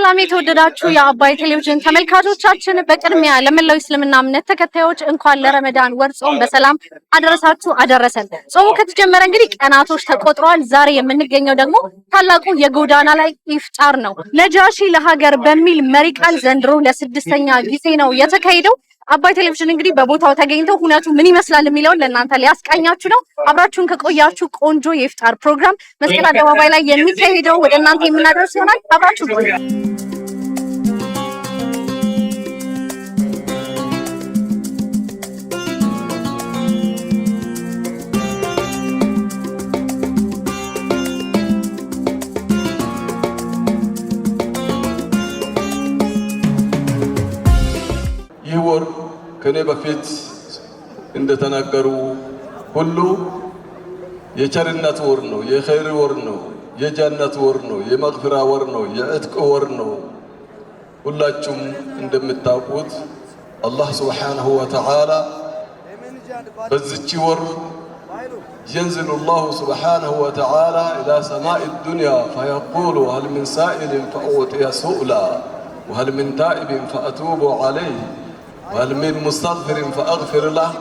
ሰላም የተወደዳችሁ የአባይ ቴሌቪዥን ተመልካቾቻችን በቅድሚያ ለመላው እስልምና እምነት ተከታዮች እንኳን ለረመዳን ወር ጾም በሰላም አደረሳችሁ አደረሰን። ጾሙ ከተጀመረ እንግዲህ ቀናቶች ተቆጥረዋል። ዛሬ የምንገኘው ደግሞ ታላቁ የጎዳና ላይ ኢፍጣር ነው። ነጃሺ ለሀገር በሚል መሪ ቃል ዘንድሮ ለስድስተኛ ጊዜ ነው የተካሄደው። አባይ ቴሌቪዥን እንግዲህ በቦታው ተገኝቶ ሁነቱ ምን ይመስላል የሚለውን ለእናንተ ሊያስቃኛችሁ ነው። አብራችሁን ከቆያችሁ ቆንጆ የኢፍጣር ፕሮግራም መስቀል አደባባይ ላይ የሚካሄደው ወደ እናንተ የምናደርስ ይሆናል። አብራችሁ ቆዩ። ይወር ከኔ በፊት እንደተናገሩ ሁሉ የቸርነት ወር ነው፣ የኸይር ወር ነው፣ የጀነት ወር ነው፣ የመግፊራ ወር ነው፣ የዕትቅ ወር ነው። ሁላችሁም እንደምታውቁት አላህ ሱብሓነሁ ወተዓላ በዚች ወር ينزل الله سبحانه وتعالى إلى سماء الدنيا فيقول هل من سائل فأعطي سؤلا وهل من تائب فأتوب عليه وهل من مستغفر فأغفر له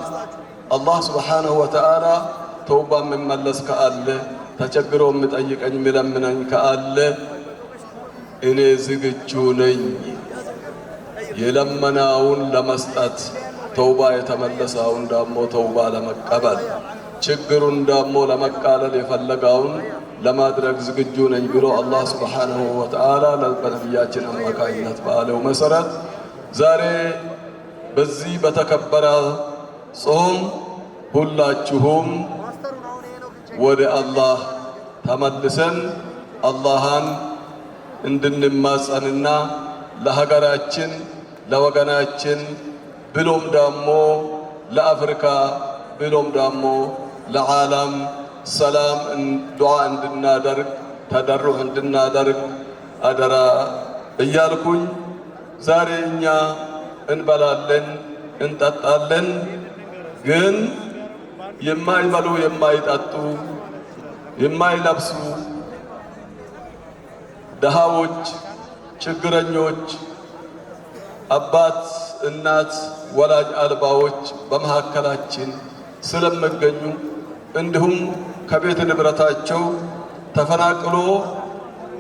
الله سبحانه وتعالى توبا من ملس كأله تشكرهم متأيك أن ملمنا كأله إني زقجوني يلمناون لمستات توبا يتملسون دامو توبا لمقبل شكرون دامو لمقالل يفلقون لما درك زقجوني بلو الله سبحانه وتعالى للبنبياتنا مكاينات بآله ومسرات زاري በዚህ በተከበረ ጾም ሁላችሁም ወደ አላህ ተመልሰን አላህን እንድንማጸንና ለሀገራችን ለወገናችን ብሎም ደግሞ ለአፍሪካ ብሎም ደግሞ ለዓለም ሰላም ዱዓ እንድናደርግ ተደሩህ እንድናደርግ አደራ እያልኩኝ ዛሬ እኛ እንበላለን እንጠጣለን፣ ግን የማይበሉ የማይጠጡ የማይለብሱ ደሃዎች፣ ችግረኞች፣ አባት እናት ወላጅ አልባዎች በመካከላችን ስለሚገኙ እንዲሁም ከቤት ንብረታቸው ተፈናቅሎ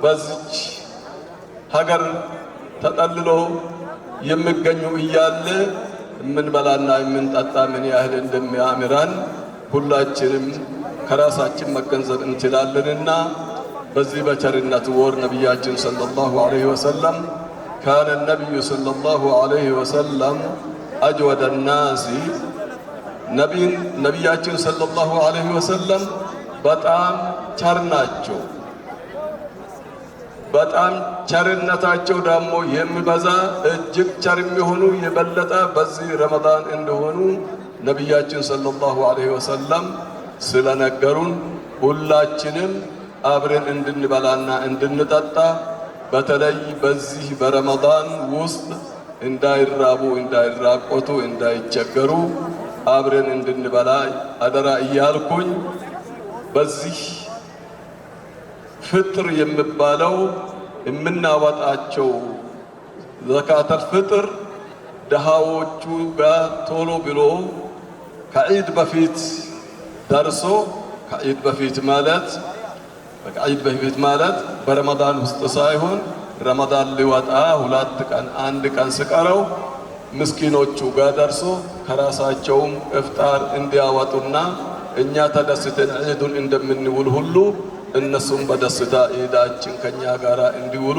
በዚች ሀገር ተጠልሎ የሚገኙ እያለ የምንበላና የምንጠጣ ምን ያህል እንደሚያምራን ሁላችንም ከራሳችን መገንዘብ እንችላለንና በዚህ በቸርነት ወር ነቢያችን ሰለላሁ ዐለይሂ ወሰለም ካነ ነቢዩ ሰለላሁ ዐለይሂ ወሰለም አጅወደ ናሲ ነቢያችን ሰለላሁ ዐለይሂ ወሰለም በጣም ቸር ናቸው። በጣም ቸርነታቸው ደግሞ የሚበዛ እጅግ ቸር የሚሆኑ የበለጠ በዚህ ረመዳን እንደሆኑ ነቢያችን ሰለላሁ ዐለይሂ ወሰለም ስለነገሩን ሁላችንም አብረን እንድንበላና እንድንጠጣ በተለይ በዚህ በረመዳን ውስጥ እንዳይራቡ፣ እንዳይራቆቱ፣ እንዳይቸገሩ አብረን እንድንበላ አደራ እያልኩኝ በዚህ ፍጥር የሚባለው የምናወጣቸው ዘካተል ፍጥር ደሃዎቹ ጋር ቶሎ ብሎ ከዒድ በፊት ደርሶ ከዒድ በፊት ማለት በረመዳን ውስጥ ሳይሆን ረመዳን ሊወጣ ሁለት ቀን አንድ ቀን ሲቀረው ምስኪኖቹ ጋር ደርሶ ከራሳቸውም ኢፍጣር እንዲያወጡና እኛ ተደስተን ዒዱን እንደምንውል ሁሉ እነሱም በደስታ ዒዳችን ከኛ ጋር እንዲውሉ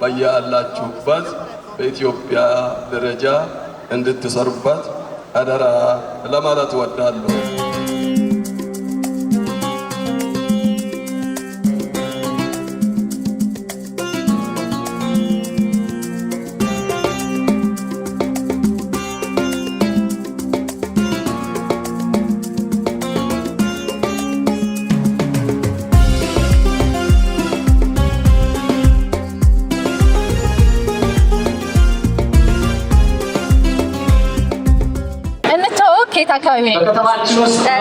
በያላችሁበት በኢትዮጵያ ደረጃ እንድትሰሩበት አደራ ለማለት እወዳለሁ። ከየት አካባቢ ነው?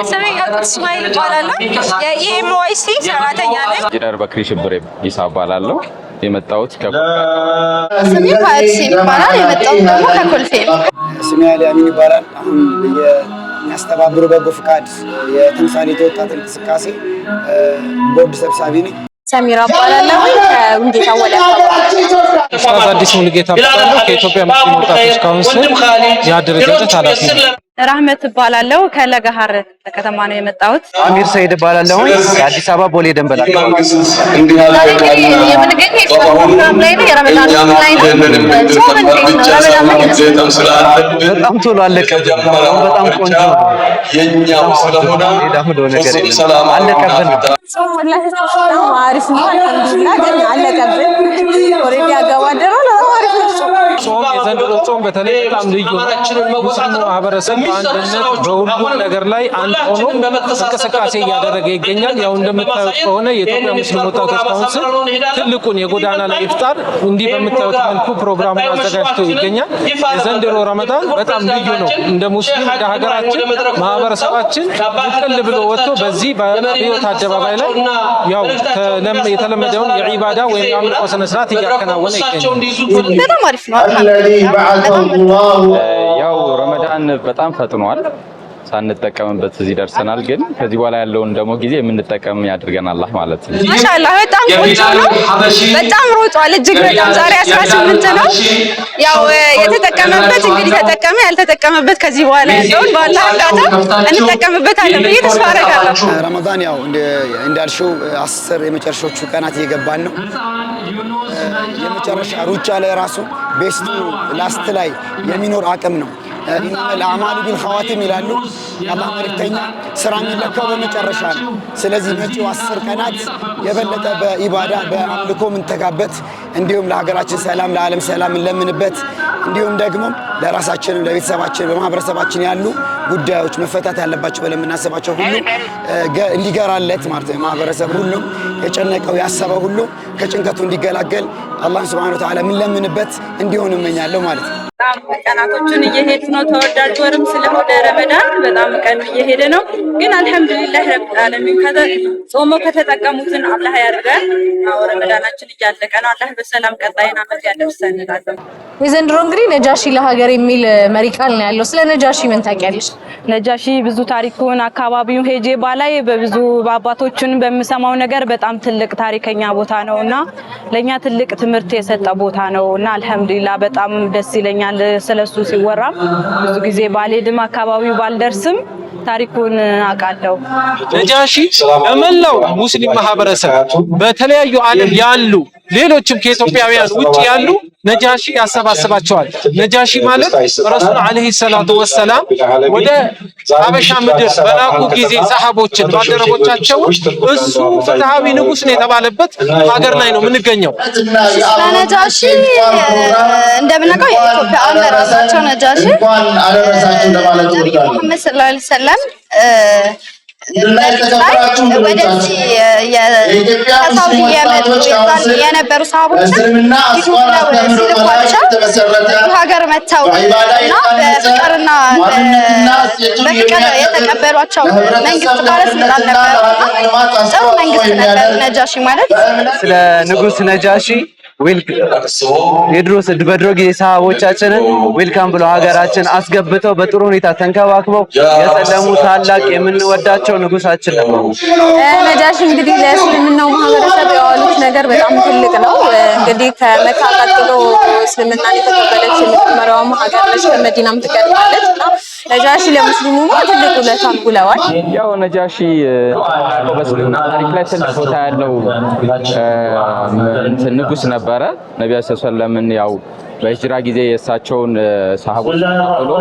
ስሜ እስማኤል እባላለሁ። የኢኤምዋይሲ ሰራተኛ ነኝ። ኢንጂነር በክሪ ሽብሬ ይሳ እባላለሁ። የመጣሁት ስሜ ፋይስ ይባላል የመጣሁት ደግሞ ከኮልፌ ስሜ አሊ አሚን ይባላል አሁን የሚያስተባብሩ በጎ ፍቃድ የተምሳሌት ወጣት እንቅስቃሴ ቦርድ ሰብሳቢ ነኝ ሰሚራ እባላለሁ ከውንጌታ ወላታ አዲስ ሙሉጌታ እባላለሁ ከኢትዮጵያ ሙስሊም ወጣቶች ካውንስል የአደረጃጀት ኃላፊ ነኝ ራህመት እባላለሁ ከለገሃር ከተማ ነው የመጣሁት አሚር ሰይድ እባላለሁ ከአዲስ አበባ ቦሌ ደንበላ በጣም ቶሎ አለቀ በጣም ቆንጆ የኛው ስለሆነ ሰላም አለቀብን አሪፍ ነው አልሐምዱሊላህ ግን አለቀብን ኦሬዲ አጋዋደረው ነው አሪፍ ነው ጾም የዘንድሮ ጾም በተለይ በጣም ልዩ ሙስሊሙ ማህበረሰብ አንድነት በሁሉም ነገር ላይ አንድ ሆኖ እንቅስቃሴ እያደረገ ይገኛል ያው እንደምታዩት ከሆነ የኢትዮጵያ ሙስሊም ወጣቶች ካውንስል ትልቁን የጎዳና ላይ ኢፍጣር እንዲህ በምታዩት መልኩ ፕሮግራሙን አዘጋጅቶ ይገኛል የዘንድሮ ረመዳን በጣም ልዩ ነው እንደ ሙስሊም እንደ ሀገራችን ማህበረሰባችን ጥቅል ብሎ ወጥቶ በዚህ በህይወት አደባባይ ላይ ያው የተለመደውን የዒባዳ ወይም የአምልኮ ስነ ስርዓት እያከናወነ ይገኛል በጣም አሪፍ ነው ያው ረመዳን በጣም ፈጥኗል ሳንጠቀምበት እዚህ ደርሰናል ግን ከዚህ በኋላ ያለውን ደግሞ ጊዜ የምንጠቀም ያድርገን አላህ ማለት ነው ማሻአላህ በጣም ቆንጆ ነው በጣም ሮጧል እጅግ በጣም ዛሬ 18 ነው ያው የተጠቀመበት እንግዲህ ተጠቀመ ያልተጠቀመበት ከዚህ በኋላ ያለውን በአላህ እርዳታ እንጠቀምበታለን ብዬ ተስፋ አደርጋለሁ ረመዳን ያው እንዳልሽው 10 የመጨረሻዎቹ ቀናት እየገባን ነው የመጨረሻ ሩጫ ላይ ራሱ ቤስቱ ላስት ላይ የሚኖር አቅም ነው ኢንነል አዕማሉ ቢልኸዋቲም ይላሉ አላህ መልእክተኛ ስራ የሚለካው በመጨረሻ ነው ስለዚህ መጪው 10 ቀናት የበለጠ በኢባዳ በአምልኮ ምንተጋበት እንዲሁም ለሀገራችን ሰላም ለዓለም ሰላም እንለምንበት እንዲሁም ደግሞ ለራሳችንም ለቤተሰባችን በማህበረሰባችን ያሉ ጉዳዮች መፈታት ያለባቸው ብለን የምናስባቸው ሁሉ እንዲገራለት ማለት ነው ማህበረሰብ ሁሉ የጨነቀው ያሰበው ሁሉ ከጭንቀቱ እንዲገላገል አላህ Subhanahu Wa Ta'ala ምንለምንበት እንዲሆን እመኛለሁ ማለት ነው ቀናቶችን እየሄዱ ነው ተወዳጅ ወርም ስለሆነ ረመዳን በጣም ቀን እየሄደ ነው ግን አልহামዱሊላህ ረብል ዓለሚን ጾሞ ከተጠቀሙትን አላህ ያድርገን ረመዳናችን እያለቀ ነው አላህ በሰላም ቀጣይና አመት ያደርሰን እንላለን የዘንድሮ እንግዲህ ነጃሺ ለሀገር የሚል መሪ ቃል ነው ያለው ስለ ነጃሺ ምን ታውቂያለሽ ነጃሺ ብዙ ታሪኩን አካባቢው ሄጄ ባላይ በብዙ አባቶችን በመሰማው ነገር በጣም ትልቅ ታሪከኛ ቦታ ነውና ለኛ ትልቅ ትምህርት የሰጠ ቦታ ነውና አልহামዱሊላህ በጣም ደስ ይለኛል ስለሱ ሲወራ ብዙ ጊዜ ባልሄድም አካባቢው ባልደርስም ታሪኩን አቃለው ነጃሺ ለመላው ሙስሊም ማህበረሰብ በተለያዩ ዓለም ያሉ ሌሎችም ከኢትዮጵያውያን ውጪ ያሉ ነጃሺ ያሰባስባቸዋል ነጃሺ ማለት ረሱል አለይሂ ሰላቱ ወሰለም ወደ ሀበሻ ምድር በላኩ ጊዜ ሰሃቦችን ባልደረቦቻቸው እሱ ፍትሃዊ ንጉስ ነው የተባለበት ሀገር ላይ ነው የምንገኘው ነጃሺ እንደምናውቀው የኢትዮጵያ አመራራቸው ነጃሺ ሙሐመድ ሰለላሁ ዐለይሂ ወሰለም ወደዚህ የሳውዲ የነበሩ ሰሃቦች ሀገር መተው እና በፍቅርና በፍቅር የተቀበሏቸው መንግስት ባለስልጣን ነበሩ ጥሩ መንግስት ነበር ነጃሺ ማለት ስለ ንጉስ ነጃሺ የድሮስ በድሮ ጊዜ ሰሃቦቻችንን ዌልካም ብለው ሀገራችን አስገብተው በጥሩ ሁኔታ ተንከባክበው የሰለሙ ታላቅ የምንወዳቸው ንጉሳችን ነበሩ ነጃሺ እንግዲህ ለእስልምናው ማህበረሰብ ያዋሉት ነገር በጣም ትልቅ ነው እንግዲህ ከመካ ቀጥሎ እስልምናን የተቀበለች የመጀመሪያዋ ሀገር ነች ከመዲናም ትቀጥላለች ነጃሺ ለሙስሊሙ ትልቅ ውለታ ውለዋል ያው ነጃሺ በእስልምና ታሪክ ላይ ትልቅ ቦታ ያለው ንጉስ ነበር ነብዩ ሰለላሁ ያው በሂጅራ ጊዜ የሳቸውን ሰሃቦች ተቀብሎ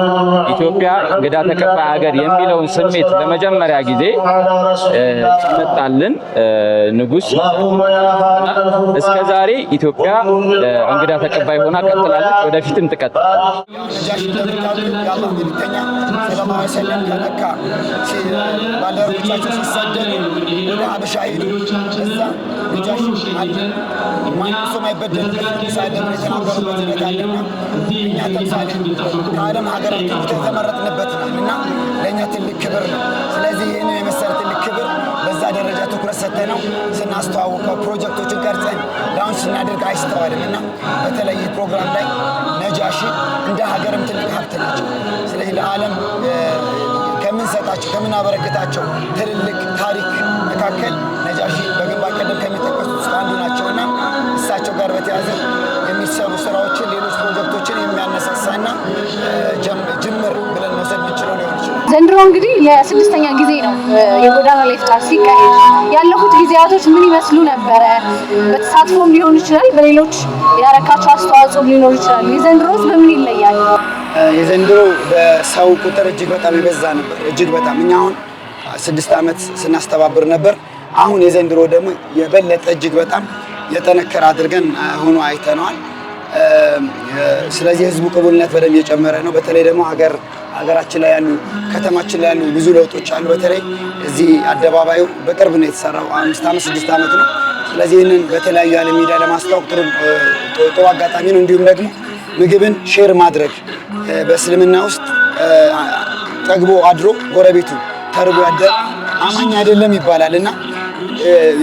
ኢትዮጵያ እንግዳ ተቀባይ ሀገር የሚለውን ስሜት ለመጀመሪያ ጊዜ መጣልን ንጉስ እስከዛሬ ኢትዮጵያ እንግዳ ተቀባይ ሆና ቀጥላለች ወደፊትም ትቀጥላለች ከዓለም ሀገራት የተመረጥንበት ነውና ለኛ ትልቅ ክብር ነው ስለዚህ ይሄን የመሰለ ትልቅ ክብር በዛ ደረጃ ትኩረት ሰጥተነው ስናስተዋውቀው ፕሮጀክቶችን ቀርጸን ላውንች እናደርግ አይስተዋልም እና በተለይ ፕሮግራም ላይ ነጃሺ እንደ ሀገርም ትልቅ ሀብት ናቸው። ስለዚህ ለዓለም ከምንሰጣቸው ከምናበረክታቸው ትልልቅ ታሪክ መካከል ነጃሺ በግንባር ቀደም ከሚጠቀሱት ውስጥ አንዱ ናቸውና እሳቸው ጋር በተያያዘ የሚሰሩ ስራዎችን ሌሎች ፕሮጀክቶችን የሚያነሳሳና ጅምር ብለን መውሰድ የምንችለው ሊሆን ይችላል። ዘንድሮ እንግዲህ ለ6ኛ ጊዜ ነው የጎዳና ላይ ኢፍጣር ሲካሄድ። ያለፉት ጊዜያቶች ምን ይመስሉ ነበረ? በተሳትፎም ሊሆን ይችላል፣ በሌሎች ያረካቸው አስተዋጽኦ ሊኖር ይችላል። የዘንድሮስ በምን ይለያል? የዘንድሮ በሰው ቁጥር እጅግ በጣም የበዛ ነበር። እጅግ በጣም እኛ አሁን 6 ዓመት ስናስተባብር ነበር። አሁን የዘንድሮ ደግሞ የበለጠ እጅግ በጣም የጠነከረ አድርገን ሆኖ አይተነዋል። ስለዚህ ህዝቡ ቅቡልነት በደንብ እየጨመረ ነው። በተለይ ደግሞ ሀገራችን ላይ ያሉ ከተማችን ላይ ያሉ ብዙ ለውጦች አሉ። በተለይ እዚህ አደባባዩ በቅርብ ነው የተሰራው፣ 5 ዓመት 6 ዓመት ነው። ስለዚህ ይህንን በተለያዩ ዓለም ሚዲያ ለማስታወቅ ጥሩ አጋጣሚ ነው። እንዲሁም ደግሞ ምግብን ሼር ማድረግ በእስልምና ውስጥ ጠግቦ አድሮ ጎረቤቱ ተርቦ ያደረ አማኝ አይደለም ይባላል እና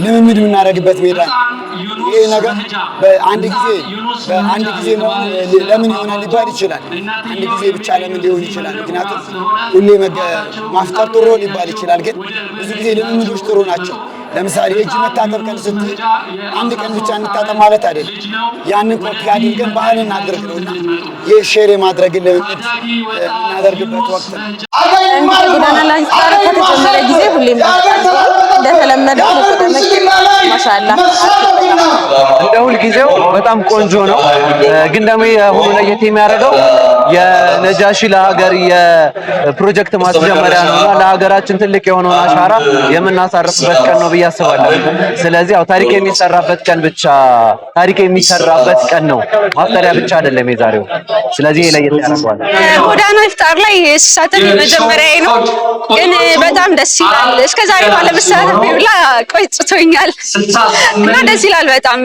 ልምምድ የምናደርግበት ሜዳ ነው። ይሄ ነገር በአንድ ጊዜ ለምን ይሆናል ሊባል ይችላል። አንድ ጊዜ ብቻ ለምን ሊሆን ይችላል? ምክንያቱም ሁሌ ማፍጠር ጥሩ ሊባል ይችላል። ግን ብዙ ጊዜ ልምምዶች ጥሩ ናቸው። ለምሳሌ እጅ መታጠብ ቀን ስትል አንድ ቀን ብቻ እንታጠብ ማለት አይደለም። ያንን ኮፒ አድርገን ባህል እናድርግ ነውና ይህ ሼር የማድረግ ልምምድ እናደርግበት ወቅት ነው። ጎዳና ላይ ኢፍጣር ከተጀመረ ጊዜ ሁሌም እንደተለመደው ማሻአላ እንደ ሁል ጊዜው በጣም ቆንጆ ነው። ግን ደግሞ የሆነ ለየት የሚያደርገው የነጃሺ ለሀገር የፕሮጀክት ማስጀመሪያ ነውና ለሀገራችን ትልቅ የሆነውን አሻራ የምናሳርፍበት ቀን ነው ብዬ አስባለሁ። ስለዚህ ያው ታሪክ የሚሰራበት ቀን ነው። ማፍጠሪያ ብቻ አይደለም የዛሬው። ስለዚህ ለየት ያደርገዋል። ጎዳና ኢፍጣር ላይ ስሳተፍ የመጀመሪያዬ ነው፣ ግን በጣም ደስ ይላል። እስከዛሬ ባለመሳተፍ ብላ ቆይቶኛል እና ደስ ይላል በጣም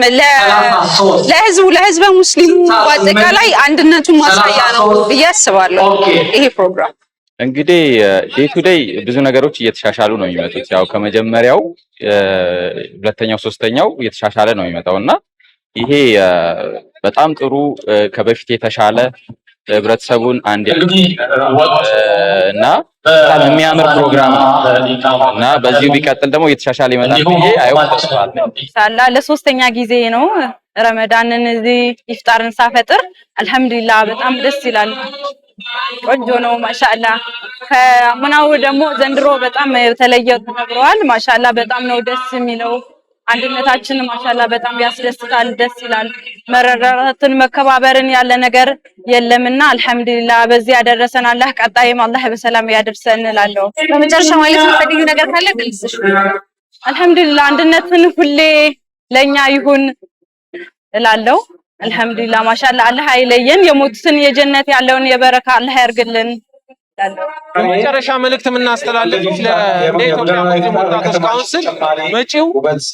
ለህዝበ ሙስሊሙ በአጠቃላይ አንድነቱን ማሳያ ነው ብዬ አስባለሁ ይሄ ፕሮግራም። እንግዲህ ዴይ ቱ ዴይ ብዙ ነገሮች እየተሻሻሉ ነው የሚመጡት። ያው ከመጀመሪያው ሁለተኛው ሶስተኛው እየተሻሻለ ነው የሚመጣውና ይሄ በጣም ጥሩ ከበፊት የተሻለ ህብረተሰቡን አንድ እና በጣም የሚያምር ፕሮግራም እና በዚሁ ቢቀጥል ደግሞ እየተሻሻለ ይመጣል ብዬ አይወጣም። ሳላ ለ3ኛ ጊዜ ነው ረመዳንን እዚህ ኢፍጣርን ሳፈጥር አልহামዱሊላህ በጣም ደስ ይላል። ቆንጆ ነው ማሻአላ። ከአምናው ደግሞ ዘንድሮ በጣም የተለየ ተነግሯል። ማሻአላ በጣም ነው ደስ የሚለው። አንድነታችን ማሻአላ በጣም ያስደስታል፣ ደስ ይላል። መረዳዳትን መከባበርን ያለ ነገር የለምና አልহামዱሊላህ በዚህ ያደረሰን አላህ ቀጣይም አላህ በሰላም ያደርሰን እላለሁ። በመጨረሻ ማለት የምትፈልጊው ነገር ካለ ግልጽሽ። አልহামዱሊላህ አንድነትን ሁሌ ለኛ ይሁን እላለሁ። አልহামዱሊላህ ማሻአላ አላህ አይለየን። የሞቱትን የጀነት ያለውን የበረካ አላህ ያርግልን። በመጨረሻ መልእክት የምናስተላልፈው ለኢትዮጵያ ሙስሊም ወጣቶች ካውንስል መጪው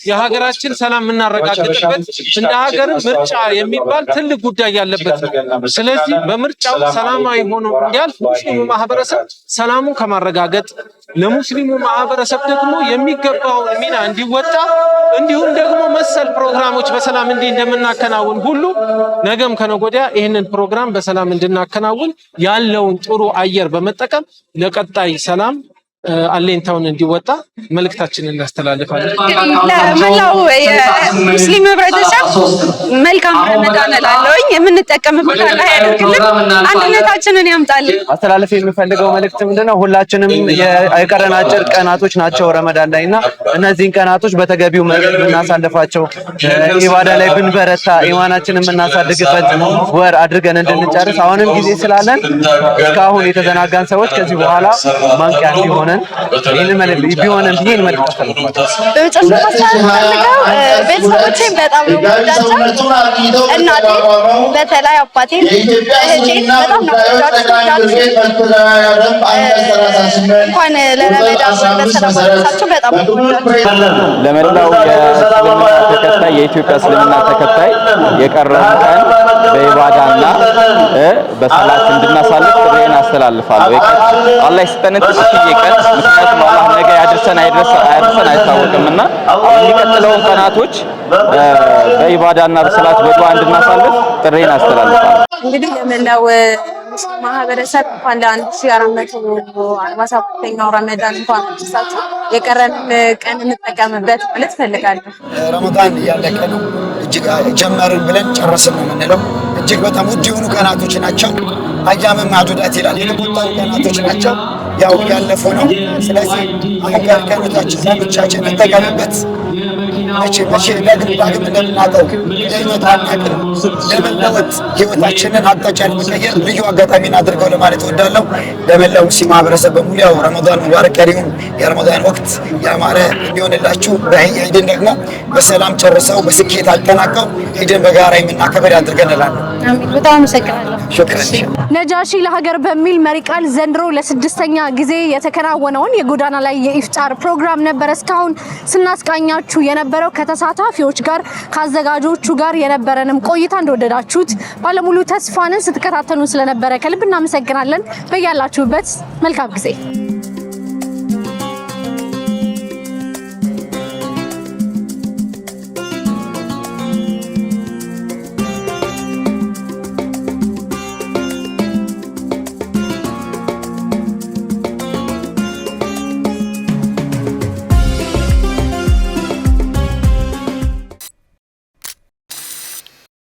የሀገራችን ሰላም የምናረጋግጥበት እንደ ሀገር ምርጫ የሚባል ትልቅ ጉዳይ ያለበት ነው። ስለዚህ በምርጫው ሰላማዊ ሆኖ እንዲያልፍ ሙስሊሙ ማህበረሰብ ሰላሙን ከማረጋገጥ ለሙስሊሙ ማህበረሰብ ደግሞ የሚገባውን ሚና እንዲወጣ እንዲሁም ደግሞ መሰል ፕሮግራሞች በሰላም እንደምናከናውን ሁሉ ነገም ከነጎዲያ ይህንን ፕሮግራም በሰላም እንድናከናውን ያለውን ጥሩ አየር በመጠቀም ለቀጣይ ሰላም አለኝታውን እንዲወጣ መልእክታችንን እናስተላልፋለን። ለመላው የሙስሊም ህብረተሰብ መልካም ረመዳን እላለሁኝ። የምንጠቀምበት አላህ ያድርግልን፣ አንድነታችንን ያምጣልን። ማስተላለፍ የሚፈልገው መልእክት ምንድነው? ሁላችንም የቀረን አጭር ቀናቶች ናቸው ረመዳን ላይና እነዚህን ቀናቶች በተገቢው መንገድ ብናሳልፋቸው ኢባዳ ላይ ብንበረታ ኢማናችንን የምናሳድግበት ወር አድርገን እንድንጨርስ አሁንም ጊዜ ስላለን እስካሁን የተዘናጋን ሰዎች ከዚህ በኋላ ማንቂያ እንዲሆን ቤተሰቦቼን በጣም ነው የምወዳቸው። እናቴ በተለይ አባቴን እህቴን በጣም ነው የምወዳቸው። እንኳን ለረመዳን በሰላም አደረሳችሁ። በጣም ነው የምወዳቸው። ለመላው የእስልምና ተከታይ የኢትዮጵያ እስልምና ተከታይ የቀረውን ቀን በኢባዳና በሰላት እንድናሳልፍ ጥሬን አስተላልፋለሁ። አላህ ይስጠን ትንሽዬ ቀን፣ ምክንያቱም አላህ ነገ ያድርሰን አይድርሰን አይታወቅምና የሚቀጥለውን ቀናቶች በኢባዳና በሰላት በዱዓ እንድናሳልፍ ጥሬን አስተላልፋለሁ። እንግዲህ ለመላው ማህበረሰብ እንኳን ለ1447ኛው ረመዳን እንኳን አደረሳችሁ። የቀረን ቀን እንጠቀምበት ማለት ፈልጋለሁ። ረመዳን እያለቀ ነው። እጅግ ጀመርን ብለን ጨረስን ነው የምንለው። እጅግ በጣም ውድ የሆኑ ቀናቶች ናቸው። አያመ ማዱዳት ይላል፣ የተቆጠሩ ቀናቶች ናቸው። ያው ያለፉ ነው። ስለዚህ አሁን ቀኖቻችን ብቻችን እንጠቀምበት። መቼ ዳግም እንደምናውቀው ለይመጣ አናውቅም። ለመለወጥ ህይወታችንን አቅጣጫ ለመቀየር ልዩ አጋጣሚን አድርገው ለማለት እወዳለሁ። ለመላው ሙስሊም ማህበረሰብ በሙሉ ያው ረመዳን ሙባረክ፣ ቀሪውን የረመዳን ወቅት ያማረ እንዲሆንላችሁ፣ ዒድን ደግሞ በሰላም ጨርሰው በስኬት አጠናቀው ዒድን በጋራ የምናከብር ያድርገን እላለሁ። በጣም አመሰግናለሁ። ሹክራን። ነጃሺ ለሀገር በሚል መሪ ቃል ዘንድሮ ለ6ኛ ጊዜ የተከናወነውን የጎዳና ላይ የኢፍጣር ፕሮግራም ነበር እስካሁን ስናስቃኛችሁ የነበረው። ከተሳታፊዎች ጋር ከአዘጋጆቹ ጋር የነበረንም ቆይታ እንደወደዳችሁት ባለሙሉ ተስፋ ነን። ስትከታተሉን ስለነበረ ከልብ እናመሰግናለን። በያላችሁበት መልካም ጊዜ